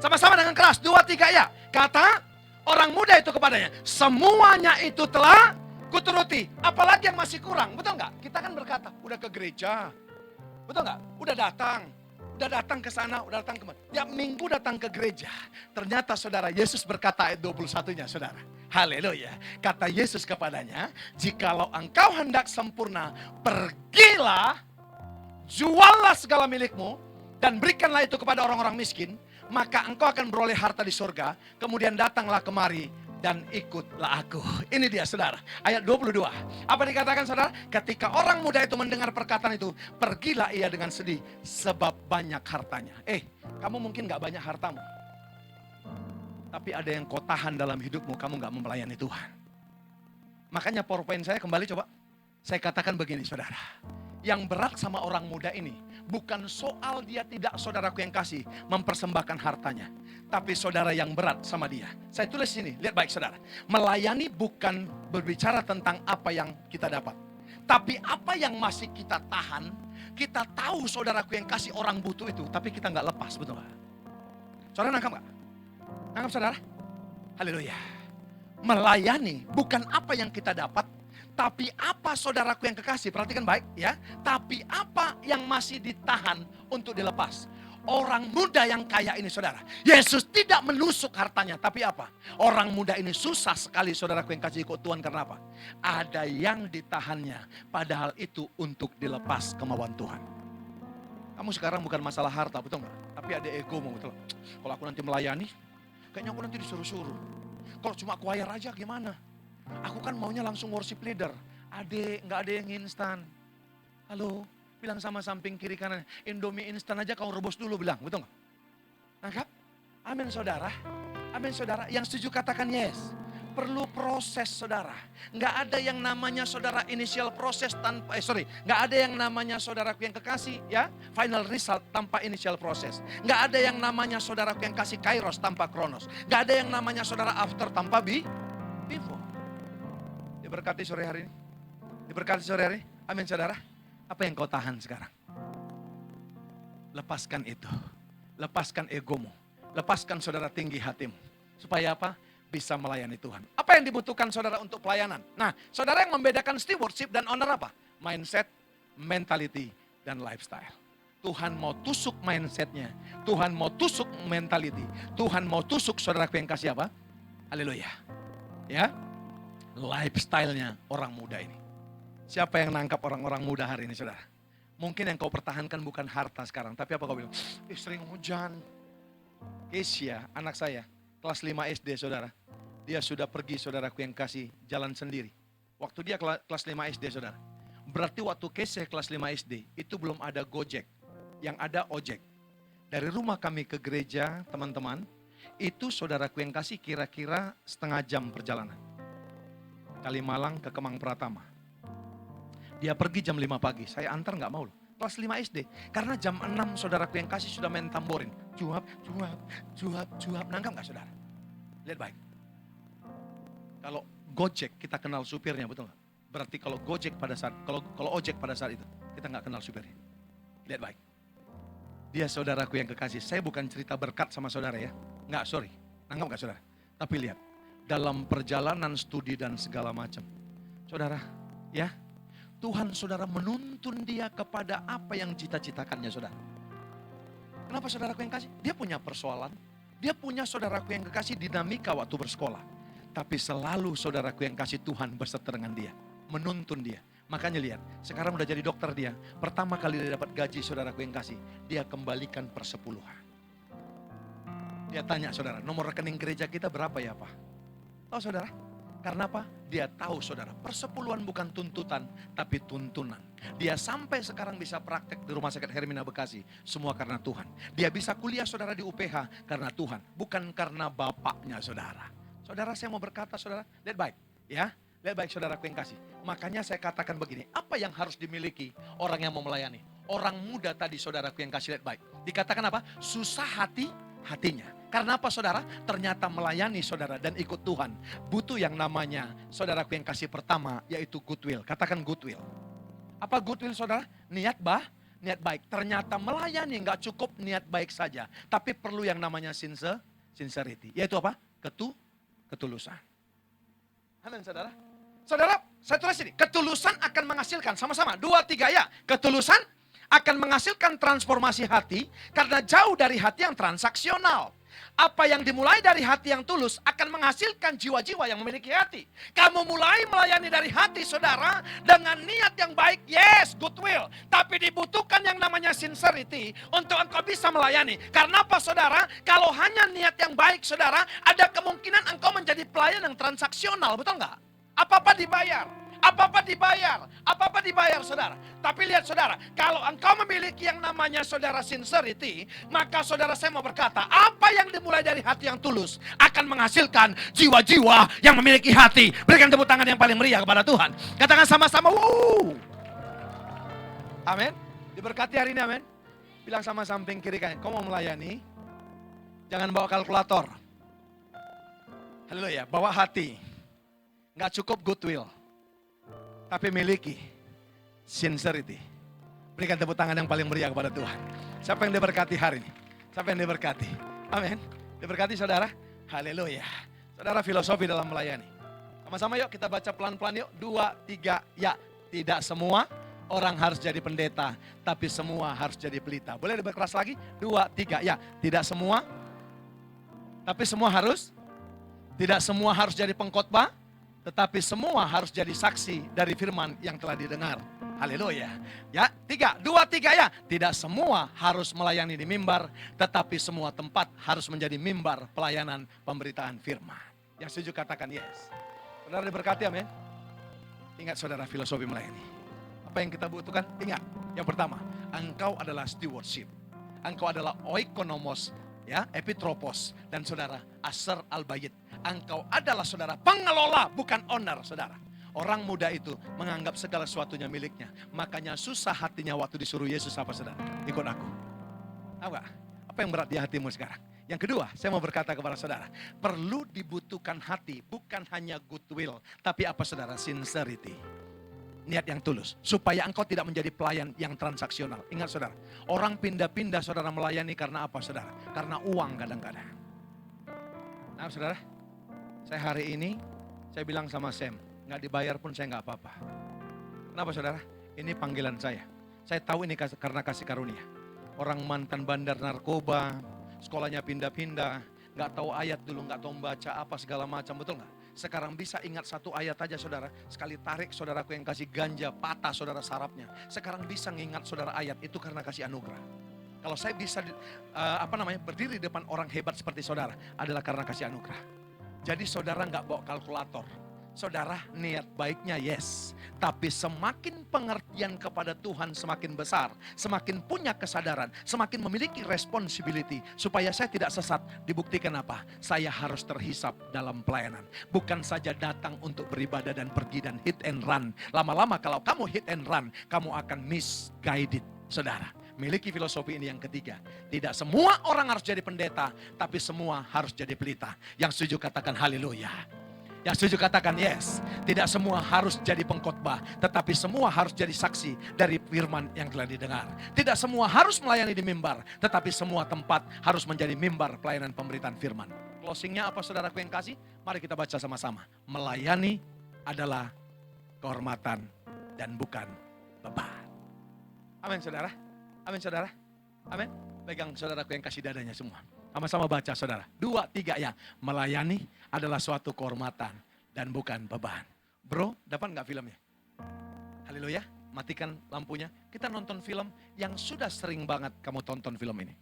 Sama-sama dengan keras. 2, 3 ya. Kata orang muda itu kepadanya. Semuanya itu telah kuturuti. Apalagi yang masih kurang. Betul nggak? Kita kan berkata. Udah ke gereja. Betul nggak? Udah datang. Udah datang ke sana, udah datang kemana. Tiap minggu datang ke gereja. Ternyata saudara, Yesus berkata ayat 21-nya saudara. Haleluya. Kata Yesus kepadanya, jikalau engkau hendak sempurna, pergilah, juallah segala milikmu, dan berikanlah itu kepada orang-orang miskin, maka engkau akan beroleh harta di surga. Kemudian datanglah kemari dan ikutlah aku. Ini dia saudara, ayat 22. Apa dikatakan saudara? Ketika orang muda itu mendengar perkataan itu, pergilah ia dengan sedih sebab banyak hartanya. Kamu mungkin gak banyak hartamu, tapi ada yang kau tahan dalam hidupmu, kamu gak melayani Tuhan. Makanya PowerPoint saya kembali coba. Saya katakan begini saudara, yang berat sama orang muda ini bukan soal dia tidak saudaraku yang kasih mempersembahkan hartanya, tapi saudara yang berat sama dia. Saya tulis sini, lihat baik saudara. Melayani bukan berbicara tentang apa yang kita dapat, tapi apa yang masih kita tahan. Kita tahu saudaraku yang kasih orang butuh itu, tapi kita nggak lepas, betul nggak? Saudara nangkap nggak? Nangkap saudara? Haleluya. Melayani bukan apa yang kita dapat, tapi apa saudaraku yang kekasih, perhatikan baik ya. Tapi apa yang masih ditahan untuk dilepas. Orang muda yang kaya ini saudara, Yesus tidak menusuk hartanya, tapi apa? Orang muda ini susah sekali saudaraku yang kasih ikut Tuhan, karena apa? Ada yang ditahannya, padahal itu untuk dilepas kemauan Tuhan. Kamu sekarang bukan masalah harta, betul nggak? Tapi ada egomu, betul. Kalau aku nanti melayani, kayaknya aku nanti disuruh-suruh. Kalau cuma choir aja gimana? Aku kan maunya langsung worship leader. Adek, nggak ada yang instan. Halo, bilang sama samping kiri kanan, Indomie instan aja kau rebus dulu, bilang, betul nggak? Nangkap? Amin saudara. Amin saudara. Yang setuju katakan yes. perlu proses, saudara. Nggak ada yang namanya saudara initial proses tanpa, nggak ada yang namanya saudaraku yang kekasih, ya, final result tanpa initial proses. Nggak ada yang namanya saudaraku yang kasih kairos tanpa kronos. Nggak ada yang namanya saudara after tanpa before. Diberkati sore hari ini. Diberkati sore hari. Amin, saudara. Apa yang kau tahan sekarang? Lepaskan itu. Lepaskan egomu. Lepaskan saudara tinggi hatimu. Supaya apa? Bisa melayani Tuhan. Apa yang dibutuhkan saudara untuk pelayanan? Nah, saudara yang membedakan stewardship dan owner apa? Mindset, mentality, dan lifestyle. Tuhan mau tusuk mindsetnya. Tuhan mau tusuk mentality. Tuhan mau tusuk saudaraku yang kasih apa? Haleluya. Ya, lifestyle-nya orang muda ini. Siapa yang nangkap orang-orang muda hari ini, saudara? Mungkin yang kau pertahankan bukan harta sekarang. Tapi apa kau bilang? Sering hujan. Kesia, anak saya, kelas 5 SD, saudara. Dia sudah pergi, saudaraku yang kasih, jalan sendiri. Waktu dia kelas 5 SD, saudara. Berarti waktu Kesia kelas 5 SD, itu belum ada Gojek. Yang ada ojek. Dari rumah kami ke gereja, teman-teman, itu saudaraku yang kasih kira-kira setengah jam perjalanan. Kalimalang ke Kemang Pratama. Dia pergi jam 5 pagi, saya antar nggak mau loh. Kelas 5 SD. Karena jam 6 saudaraku yang kasih sudah main tamborin. Cuap, cuap, cuap, cuap. Nangkap nggak saudara? Lihat baik. Kalau Gojek kita kenal supirnya, betul nggak? Berarti kalau Gojek pada saat, kalau ojek pada saat itu, kita nggak kenal supirnya. Lihat baik. Dia saudaraku yang kekasih. Saya bukan cerita berkat sama saudara ya. Nggak, sorry. Nangkap nggak saudara? Tapi lihat. Dalam perjalanan studi dan segala macam. Saudara, ya. Tuhan saudara menuntun dia kepada apa yang cita-citakannya saudara. Kenapa saudaraku yang kasih? Dia punya persoalan. Dia punya saudaraku yang kekasih dinamika waktu bersekolah. Tapi selalu saudaraku yang kasih Tuhan berserta dengan dia. Menuntun dia. Makanya lihat, sekarang udah jadi dokter dia. Pertama kali dia dapat gaji saudaraku yang kasih. Dia kembalikan persepuluhan. Dia tanya saudara, nomor rekening gereja kita berapa ya Pak? Tahu saudara? Karena apa? Dia tahu saudara, persepuluhan bukan tuntutan, tapi tuntunan. Dia sampai sekarang bisa praktek di Rumah Sakit Hermina Bekasi. Semua karena Tuhan. Dia bisa kuliah saudara di UPH karena Tuhan. Bukan karena bapaknya saudara. Saudara saya mau berkata saudara, lihat baik. Ya, lihat baik saudaraku yang kasih. Makanya saya katakan begini, apa yang harus dimiliki orang yang mau melayani? Orang muda tadi saudaraku yang kasih, lihat baik. Dikatakan apa? Susah hatinya. Karena apa saudara? Ternyata melayani saudara dan ikut Tuhan butuh yang namanya saudaraku yang kasih pertama, yaitu goodwill. Katakan goodwill. Apa goodwill saudara? Niat baik. Ternyata melayani nggak cukup niat baik saja, tapi perlu yang namanya sincerity. Yaitu apa? Ketulusan. Amin saudara. Saudara, saya tulis ini. Ketulusan akan menghasilkan, sama-sama. 2, 3 ya. Ketulusan akan menghasilkan transformasi hati karena jauh dari hati yang transaksional. Apa yang dimulai dari hati yang tulus akan menghasilkan jiwa-jiwa yang memiliki hati. Kamu mulai melayani dari hati saudara dengan niat yang baik, yes, goodwill. Tapi dibutuhkan yang namanya sincerity untuk engkau bisa melayani. Karena apa saudara? Kalau hanya niat yang baik saudara, ada kemungkinan engkau menjadi pelayan yang transaksional, betul nggak? Apa-apa dibayar saudara. Tapi lihat saudara, kalau engkau memiliki yang namanya saudara sincerity, maka saudara saya mau berkata, apa yang dimulai dari hati yang tulus akan menghasilkan jiwa-jiwa yang memiliki hati. Berikan tepuk tangan yang paling meriah kepada Tuhan. Katakan sama-sama, wuh. Amin. Diberkati hari ini, amin. Bilang sama samping kiri kanan, kau mau melayani, jangan bawa kalkulator. Haleluya, bawa hati. Nggak cukup goodwill, tapi miliki sincerity. Berikan tepuk tangan yang paling meriah kepada Tuhan. Siapa yang diberkati hari ini? Siapa yang diberkati? Amin. Diberkati saudara. Haleluya. Saudara, filosofi dalam melayani. Sama-sama yuk kita baca pelan-pelan yuk. 2, 3 ya. Tidak semua orang harus jadi pendeta, tapi semua harus jadi pelita. Boleh lebih keras lagi? 2, 3 ya. Tidak semua, tapi semua harus. Tidak semua harus jadi pengkhotbah, tetapi semua harus jadi saksi dari firman yang telah didengar. Haleluya. Ya, 3, 2, 3 ya. Tidak semua harus melayani di mimbar, tetapi semua tempat harus menjadi mimbar pelayanan pemberitaan firman. Yang setuju katakan yes. Saudara diberkati, amin. Ingat saudara, filosofi melayani. Apa yang kita butuhkan? Ingat, yang pertama, engkau adalah stewardship. Engkau adalah oikonomos, ya, epitropos, dan saudara aser al-bayit. Engkau adalah saudara pengelola, bukan owner, saudara. Orang muda itu menganggap segala sesuatunya miliknya. Makanya susah hatinya waktu disuruh Yesus apa, saudara? Ikut aku. Tahu gak? Apa yang berat di hatimu sekarang? Yang kedua, saya mau berkata kepada saudara, perlu dibutuhkan hati, bukan hanya goodwill, tapi apa, saudara? Sincerity. Niat yang tulus, supaya engkau tidak menjadi pelayan yang transaksional. Ingat, saudara, orang pindah-pindah, saudara, melayani karena apa, saudara? Karena uang kadang-kadang. Nah, saudara, saya hari ini, saya bilang sama Sam, nggak dibayar pun saya nggak apa-apa. Kenapa, saudara? Ini panggilan saya. Saya tahu ini karena kasih karunia. Orang mantan bandar narkoba, sekolahnya pindah-pindah, nggak tahu ayat dulu, nggak tahu membaca apa segala macam, betul nggak? Sekarang bisa ingat satu ayat aja, saudara. Sekali tarik, saudaraku yang kasih ganja, patah saudara sarafnya. Sekarang bisa ngingat saudara ayat, itu karena kasih anugerah. Kalau saya bisa berdiri di depan orang hebat seperti saudara, adalah karena kasih anugerah. Jadi saudara nggak bawa kalkulator. Saudara, niat baiknya yes, tapi semakin pengertian kepada Tuhan semakin besar, semakin punya kesadaran, semakin memiliki responsibility, supaya saya tidak sesat. Dibuktikan apa? Saya harus terhisap dalam pelayanan. Bukan saja datang untuk beribadah dan pergi dan hit and run. Lama-lama kalau kamu hit and run, kamu akan misguided, saudara. Miliki filosofi ini yang ketiga. Tidak semua orang harus jadi pendeta, tapi semua harus jadi pelita. Yang setuju katakan haleluya. Yang setuju katakan yes. Tidak semua harus jadi pengkhotbah, tetapi semua harus jadi saksi dari firman yang telah didengar. Tidak semua harus melayani di mimbar, tetapi semua tempat harus menjadi mimbar pelayanan pemberitaan firman. Closingnya apa, saudaraku yang kasih? Mari kita baca sama-sama. Melayani adalah kehormatan dan bukan beban. Amin, saudara. Amin, saudara. Amin. Pegang saudaraku yang kasih dadanya semua. Sama-sama baca, saudara. 2, 3 ya. Melayani adalah suatu kehormatan dan bukan beban. Bro, dapat nggak filmnya? Haleluya. Matikan lampunya. Kita nonton film yang sudah sering banget kamu tonton film ini.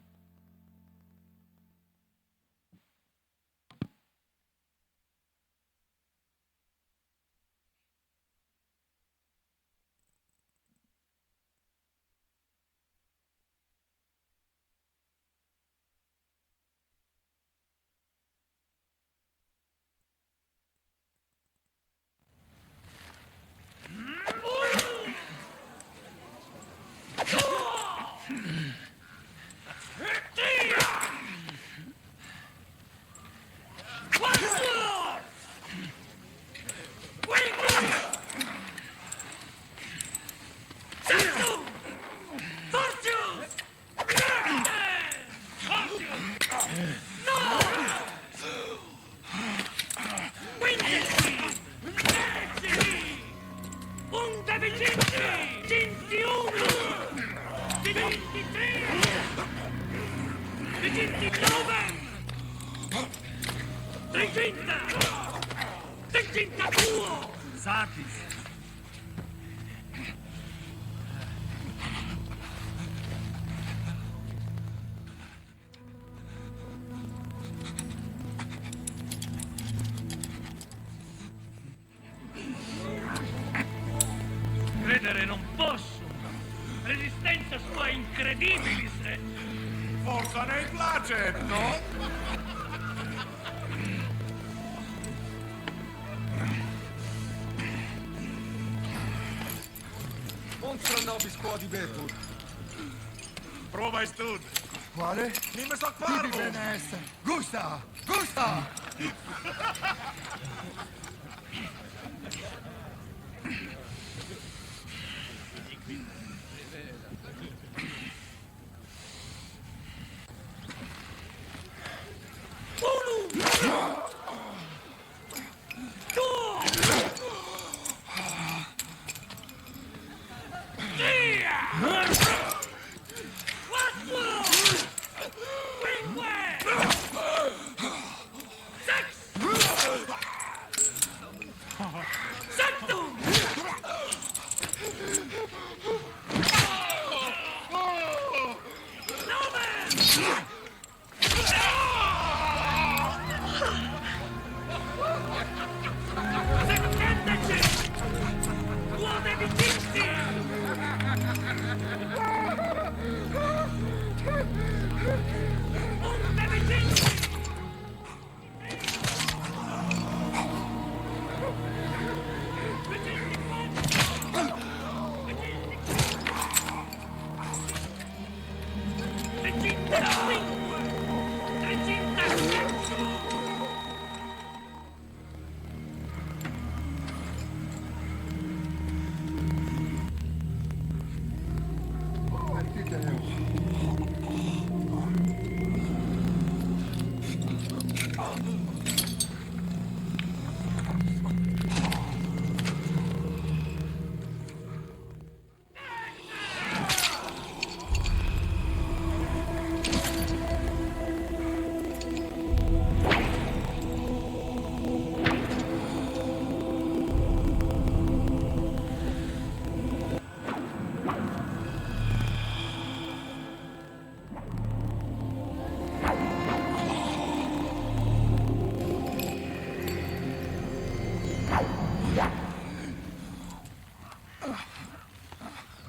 Credere non posso. Resistenza sua incredibile. Forza nei placet, no? Unsere nobis qua di Betul. Prova e stud. Quale? Nimm es ak Bibi farbo. Veneste. Gusta! Gusta!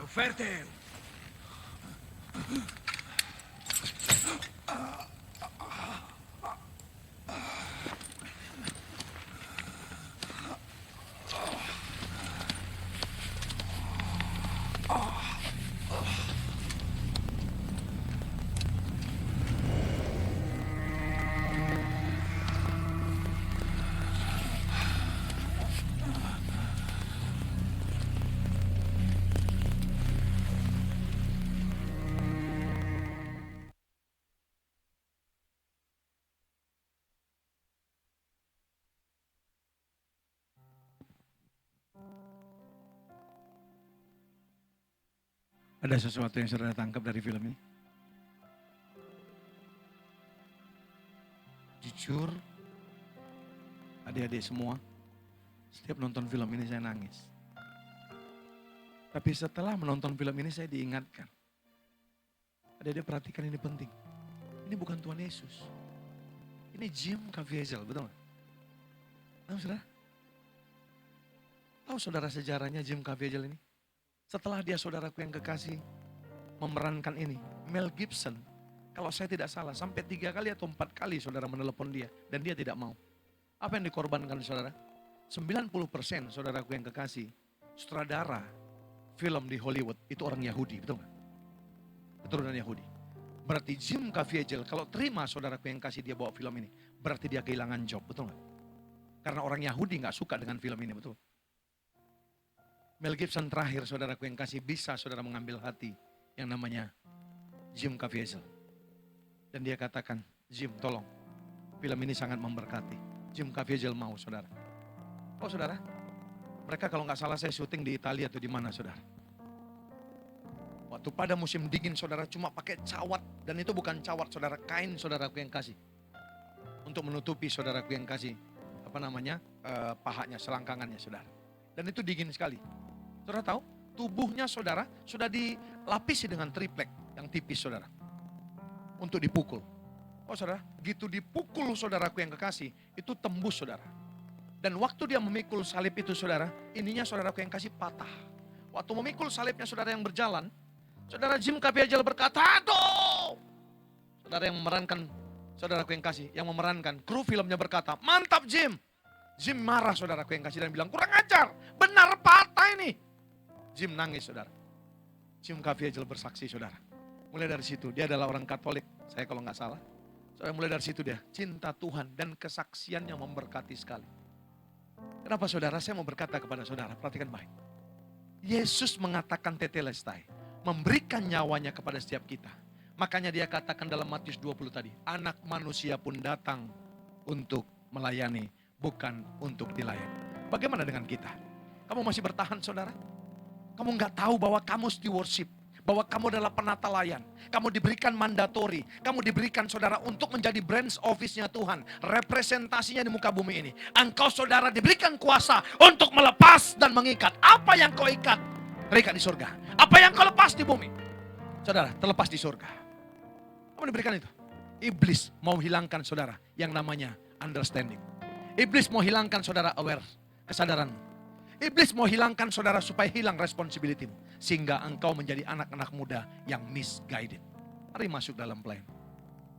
Offerte! Ada sesuatu yang saudara tangkap dari film ini? Jujur, adik-adik semua, setiap nonton film ini saya nangis. Tapi setelah menonton film ini saya diingatkan. Adik-adik perhatikan, ini penting. Ini bukan Tuhan Yesus. Ini Jim Caviezel, betul nggak? Tahu saudara? Tahu saudara sejarahnya Jim Caviezel ini? Setelah dia saudaraku yang kekasih memerankan ini, Mel Gibson, kalau saya tidak salah, sampai 3 kali atau 4 kali saudara menelepon dia, dan dia tidak mau. Apa yang dikorbankan saudara? 90% saudaraku yang kekasih, sutradara film di Hollywood, itu orang Yahudi, betul nggak? Keturunan Yahudi. Berarti Jim Caviezel, kalau terima saudaraku yang kasih dia bawa film ini, berarti dia kehilangan job, betul nggak? Karena orang Yahudi nggak suka dengan film ini, betul? Mel Gibson terakhir saudaraku yang kasih bisa saudara mengambil hati yang namanya Jim Caviezel. Dan dia katakan, Jim tolong, film ini sangat memberkati. Jim Caviezel mau saudara. Oh saudara, mereka kalau nggak salah saya syuting di Italia atau di mana saudara. Waktu pada musim dingin saudara cuma pakai cawat. Dan itu bukan cawat saudara, kain saudaraku yang kasih. Untuk menutupi saudaraku yang kasih, pahanya, selangkangannya saudara. Dan itu dingin sekali. Saudara tahu, tubuhnya saudara sudah dilapisi dengan triplek yang tipis saudara. Untuk dipukul. Oh saudara, gitu dipukul saudaraku yang kekasih, itu tembus saudara. Dan waktu dia memikul salib itu saudara, ininya saudaraku yang kasih patah. Waktu memikul salibnya saudara yang berjalan, saudara Jim Caviezel berkata, aduh! Saudara yang memerankan, saudaraku yang kasih, yang memerankan, kru filmnya berkata, mantap Jim! Jim marah saudaraku yang kasih dan bilang, kurang ajar, benar patah ini. Jim nangis saudara. Jim Caviezel bersaksi saudara. Mulai dari situ, dia adalah orang Katolik, saya kalau nggak salah. Saudara, mulai dari situ dia cinta Tuhan dan kesaksiannya memberkati sekali. Kenapa saudara? Saya mau berkata kepada saudara, perhatikan baik. Yesus mengatakan tetelestai, memberikan nyawanya kepada setiap kita. Makanya dia katakan dalam Matius 20 tadi, anak manusia pun datang untuk melayani, bukan untuk dilayani. Bagaimana dengan kita? Kamu masih bertahan saudara? Kamu nggak tahu bahwa kamu stewardship, bahwa kamu adalah penata layan. Kamu diberikan mandatori, kamu diberikan saudara untuk menjadi branch office-nya Tuhan, representasinya di muka bumi ini. Engkau saudara diberikan kuasa untuk melepas dan mengikat. Apa yang kau ikat, terikat di surga. Apa yang kau lepas di bumi, saudara, terlepas di surga. Kamu diberikan itu. Iblis mau hilangkan saudara yang namanya understanding. Iblis mau hilangkan saudara aware, kesadaran. Iblis mau hilangkan saudara supaya hilang responsibility-mu. Sehingga engkau menjadi anak-anak muda yang misguided. Mari masuk dalam plan.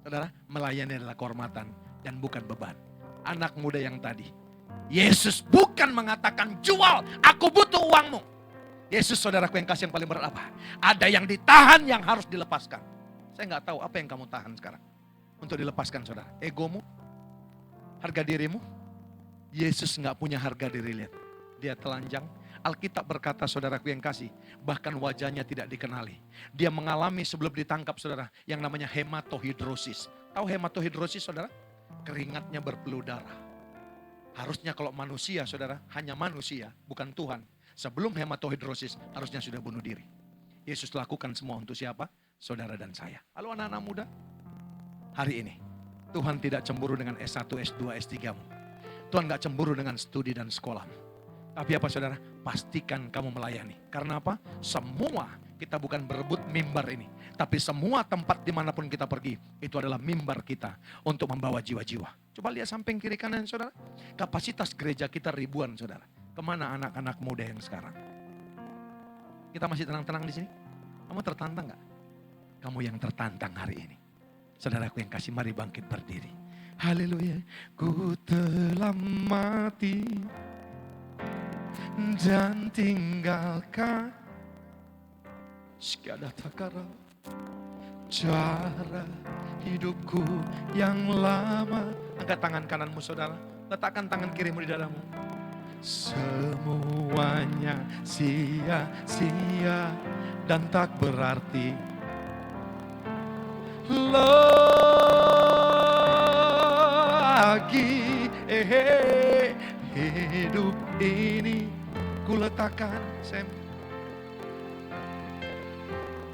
Saudara, melayani adalah kehormatan dan bukan beban. Anak muda yang tadi, Yesus bukan mengatakan jual, aku butuh uangmu. Yesus saudaraku yang kasih yang paling berat apa? Ada yang ditahan yang harus dilepaskan. Saya nggak tahu apa yang kamu tahan sekarang. Untuk dilepaskan saudara. Egomu, harga dirimu. Yesus nggak punya harga diri, lihat. Dia telanjang. Alkitab berkata saudaraku yang kasih, bahkan wajahnya tidak dikenali. Dia mengalami sebelum ditangkap saudara, yang namanya hematohidrosis. Tahu hematohidrosis saudara? Keringatnya berpeluh darah. Harusnya kalau manusia saudara, hanya manusia, bukan Tuhan. Sebelum hematohidrosis, harusnya sudah bunuh diri. Yesus lakukan semua untuk siapa? Saudara dan saya. Halo anak-anak muda. Hari ini, Tuhan tidak cemburu dengan S1, S2, S3-mu. Tuhan gak cemburu dengan studi dan sekolahmu. Tapi apa saudara? Pastikan kamu melayani. Karena apa? Semua kita bukan berebut mimbar ini. Tapi semua tempat dimanapun kita pergi, itu adalah mimbar kita untuk membawa jiwa-jiwa. Coba lihat samping kiri kanan saudara. Kapasitas gereja kita ribuan saudara. Kemana anak-anak muda yang sekarang? Kita masih tenang-tenang di sini. Kamu tertantang nggak? Kamu yang tertantang hari ini. Saudaraku yang kasih, mari bangkit berdiri. Haleluya. Ku telah mati dan tinggalkan segala takara cara hidupku yang lama. Angkat tangan kananmu saudara, letakkan tangan kirimu di dadamu. Semuanya sia-sia dan tak berarti lagi. Hidup ini ku letakkan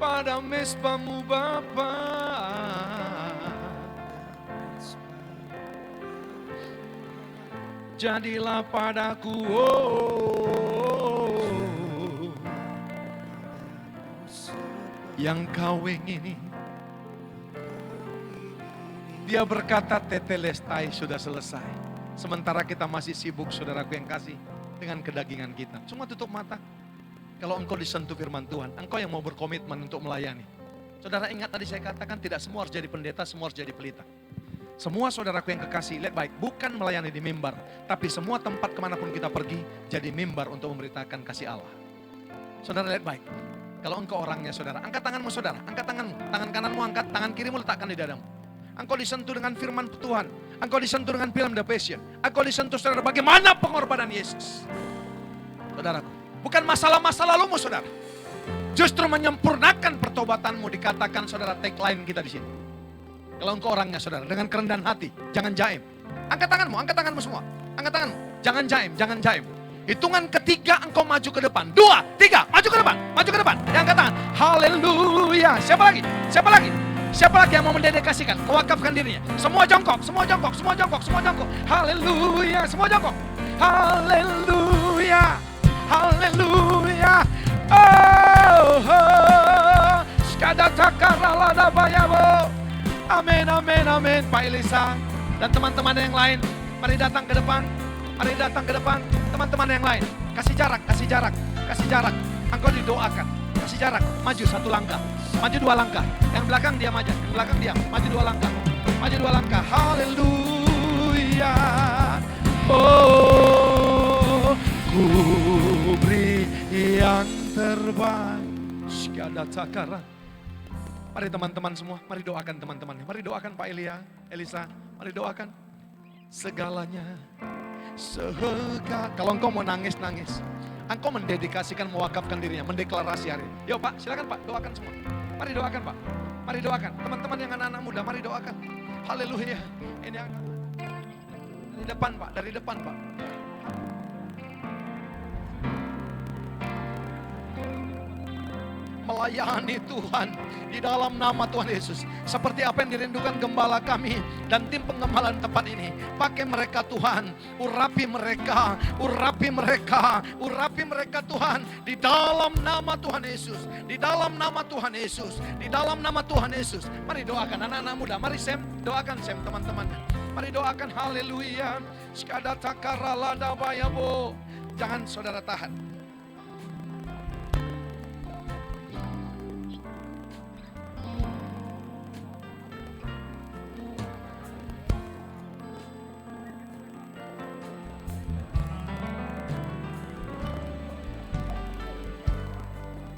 pada mesbamu Bapa. Jadilah padaku yang kau ingini. Dia berkata tetelestai, sudah selesai. Sementara kita masih sibuk saudaraku yang kasih dengan kedagingan kita. Semua tutup mata. Kalau engkau disentuh firman Tuhan, engkau yang mau berkomitmen untuk melayani. Saudara ingat tadi saya katakan tidak semua harus jadi pendeta, semua harus jadi pelita. Semua saudaraku yang kekasih, lihat baik, bukan melayani di mimbar, tapi semua tempat kemanapun kita pergi, jadi mimbar untuk memberitakan kasih Allah. Saudara lihat baik, kalau engkau orangnya saudara, angkat tanganmu saudara, angkat tanganmu, tangan kananmu angkat, tangan kirimu letakkan di dadamu. Engkau disentuh dengan firman Tuhan, engkau disentuh dengan film The Passion, engkau disentuh saudara bagaimana pengorbanan Yesus. Saudaraku, bukan masalah-masa lalumu saudara, justru menyempurnakan pertobatanmu, dikatakan saudara tagline kita di sini. Kalau engkau orangnya saudara, dengan kerendahan hati, jangan jaim. Angkat tanganmu semua. Angkat tanganmu, jangan jaim. Hitungan ketiga engkau maju ke depan. 2, 3, maju ke depan. Yang angkat tangan, haleluya. Siapa lagi yang mau mendedikasikan, mewakafkan dirinya? Semua jongkok. Haleluya, semua jongkok. Haleluya. Oh, skada takaralada bayabo. Amin. Pak Elisa dan teman-teman yang lain, mari datang ke depan. Teman-teman yang lain, kasih jarak. Engkau didoakan. Kasih jarak, maju 1 langkah, maju 2 langkah. Yang belakang diam aja, maju 2 langkah. Haleluya. Oh, ku beri yang terbaik. Segala takara. Mari teman-teman semua, mari doakan teman-temannya. Mari doakan Pak Elisa, mari doakan segalanya. Kalau engkau mau nangis. Engkau mendedikasikan, mewakafkan dirinya, mendeklarasi hari ini. Yuk Pak, silakan Pak, doakan semua. Mari doakan Pak, mari doakan. Teman-teman yang anak-anak muda, mari doakan. Haleluya. Ini yang dari depan Pak. Melayani Tuhan di dalam nama Tuhan Yesus. Seperti apa yang dirindukan gembala kami dan tim penggembalaan tempat ini. Pakai mereka Tuhan, urapi mereka Tuhan. Di dalam nama Tuhan Yesus. Mari doakan anak-anak muda. Mari doakan teman-teman. Mari doakan haleluya. Skada takaralada bayabo. Jangan saudara tahan.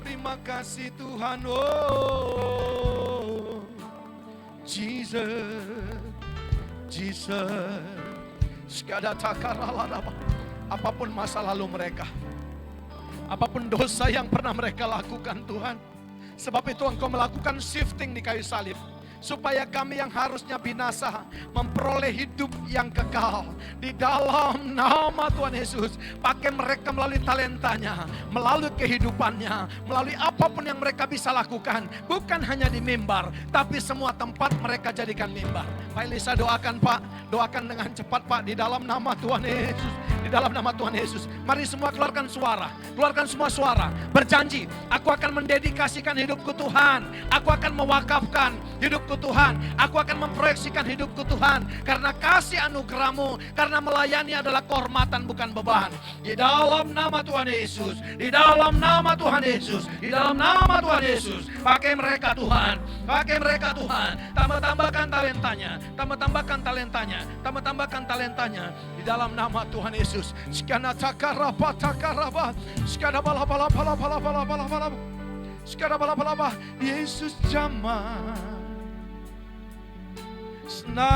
Terima kasih Tuhan, oh Jesus. Apapun masa lalu mereka, apapun dosa yang pernah mereka lakukan Tuhan, sebab itu Engkau melakukan shifting di kayu salib, supaya kami yang harusnya binasa memperoleh hidup yang kekal di dalam nama Tuhan Yesus. Pakai mereka melalui talentanya, melalui kehidupannya, melalui apapun yang mereka bisa lakukan, bukan hanya di mimbar, tapi semua tempat mereka jadikan mimbar. Pak Elisa doakan Pak, doakan dengan cepat Pak, di dalam nama Tuhan Yesus. Di dalam nama Tuhan Yesus, mari semua keluarkan semua suara, berjanji, aku akan mendedikasikan hidupku Tuhan, aku akan mewakafkan hidupku hidupku Tuhan. Aku akan memproyeksikan hidupku Tuhan. Karena kasih anugerah-Mu, karena melayani adalah kehormatan bukan beban. Di dalam nama Tuhan Yesus, di dalam nama Tuhan Yesus, di dalam nama Tuhan Yesus. Pakai mereka Tuhan, pakai mereka Tuhan. Tambah-tambahkan talentanya, tambah-tambahkan talentanya, tambah-tambahkan talentanya. Di dalam nama Tuhan Yesus. Sekian takaraba, takaraba. Sekian bala-bala-bala-bala-bala-bala. Sekian bala-bala-bala. Yesus jamah. Senap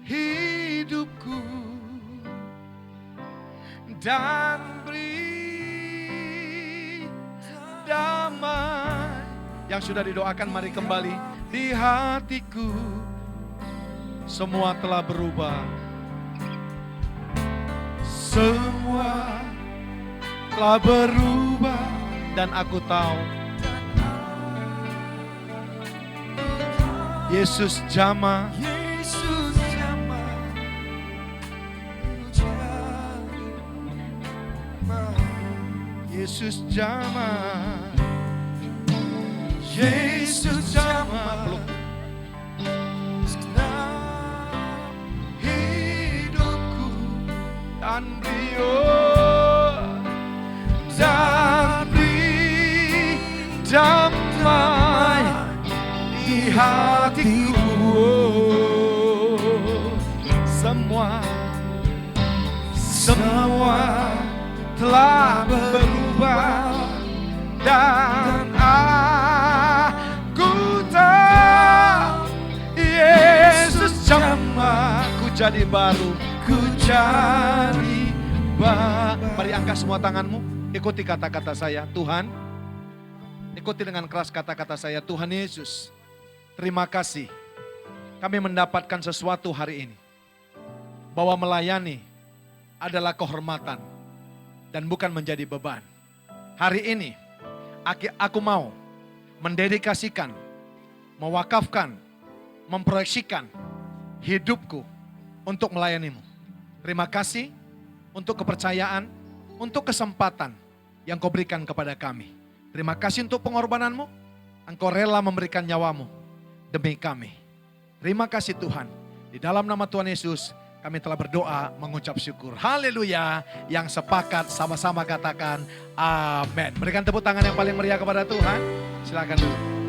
hidupku dan beri damai. Yang sudah didoakan mari kembali. Di hatiku semua telah berubah. Semua telah berubah dan aku tahu Yesus jamah. Yesus jamah. Yesus jamah. Yesus jamah. Peluk. Hidupku dan beri damai di hatiku. Semua telah berubah dan aku tahu Yesus jamah. Ku jadi baru, ku jadi baru. Mari angkat semua tanganmu, ikuti kata-kata saya. Tuhan, ikuti dengan keras kata-kata saya. Tuhan Yesus, terima kasih kami mendapatkan sesuatu hari ini, bahwa melayani adalah kehormatan dan bukan menjadi beban. Hari ini aku mau mendedikasikan, mewakafkan, memproyeksikan hidupku untuk melayani-Mu. Terima kasih untuk kepercayaan, untuk kesempatan yang Kau berikan kepada kami. Terima kasih untuk pengorbanan-Mu. Engkau rela memberikan nyawa-Mu demi kami. Terima kasih Tuhan. Di dalam nama Tuhan Yesus kami telah berdoa mengucap syukur. Haleluya. Yang sepakat sama-sama katakan amin. Berikan tepuk tangan yang paling meriah kepada Tuhan. Silakan dulu.